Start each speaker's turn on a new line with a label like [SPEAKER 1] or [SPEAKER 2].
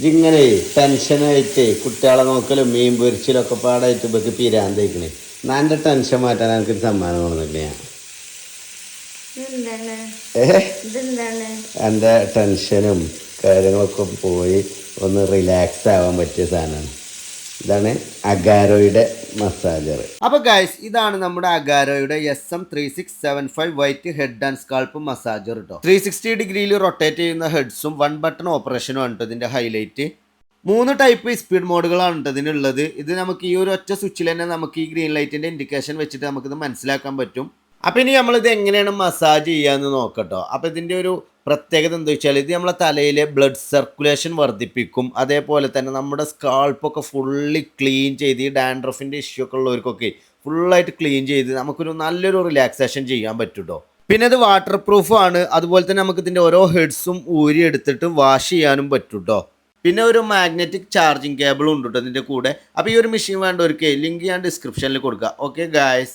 [SPEAKER 1] ഇതിങ്ങനെ ടെൻഷനായിട്ട് കുട്ടികളെ നോക്കലും മീൻ പൊരിച്ചിലൊക്കെ പാടായിട്ട് ഇവർക്ക് പിരാന്തേക്കണേ. എൻ്റെ ടെൻഷൻ മാറ്റാൻ എനിക്കൊരു സമ്മാനം കൊണ്ടുവന്നില്ല ഞാൻ. എൻ്റെ ടെൻഷനും കാര്യങ്ങളൊക്കെ പോയി ഒന്ന് റിലാക്സ് ആവാൻ പറ്റിയ സാധനമാണ്. ഇതാണ് അഗാരോയുടെ മസാജർ. അപ്പോൾ ഗൈസ്, ഇതാണ് നമ്മുടെ അഗാരോയുടെ SM3675 white head and scalp massager കേട്ടോ. 360 ഡിഗ്രിയിൽ റൊട്ടേറ്റ് ചെയ്യുന്ന ഹെഡ്സും 1 ബട്ടൺ ഓപ്പറേഷനും ആണ് ഇതിൻ്റെ ഹൈലൈറ്റ്. 3 ടൈപ്പ് സ്പീഡ് മോഡുകളാണ് ഇതിനുള്ളത്. ഇത് നമുക്ക് ഈ ഒരു ഒറ്റ സ്വിച്ചിൽ തന്നെ നമുക്ക് ഈ ഗ്രീൻ ലൈറ്റിൻ്റെ ഇൻഡിക്കേഷൻ വെച്ചിട്ട് നമുക്കിത് മനസ്സിലാക്കാൻ പറ്റും. അപ്പോൾ ഇനി നമ്മളിത് എങ്ങനെയാണ് മസാജ് ചെയ്യാമെന്ന് നോക്കട്ടോ. അപ്പോൾ ഇതിൻ്റെ ഒരു പ്രത്യേകത എന്താ വെച്ചാൽ ഇത് നമ്മളെ തലയിലെ ബ്ലഡ് സർക്കുലേഷൻ വർദ്ധിപ്പിക്കും. അതേപോലെ തന്നെ നമ്മുടെ സ്കാൾപ്പൊക്കെ ഫുള്ളി ക്ലീൻ ചെയ്ത് ഈ ഡാൻഡ്രഫിൻ്റെ ഇഷ്യൂ ഒക്കെ ഉള്ളവർക്കൊക്കെ ഫുള്ളായിട്ട് ക്ലീൻ ചെയ്ത് നമുക്കൊരു നല്ലൊരു റിലാക്സേഷൻ ചെയ്യാൻ പറ്റും കേട്ടോ. പിന്നെ ഇത് വാട്ടർ പ്രൂഫും ആണ്. അതുപോലെ തന്നെ നമുക്ക് ഇതിൻ്റെ ഓരോ ഹെഡ്സും ഊരി എടുത്തിട്ട് വാഷ് ചെയ്യാനും പറ്റും കേട്ടോ. പിന്നെ ഒരു മാഗ്നറ്റിക് ചാർജിങ് കേബിളും ഉണ്ട് കേട്ടോ ഇതിൻ്റെ കൂടെ. അപ്പോൾ ഈ ഒരു മെഷീൻ വേണ്ടവർക്ക് ലിങ്ക് ഞാൻ ഡിസ്ക്രിപ്ഷനിൽ കൊടുക്കുക. Okay guys.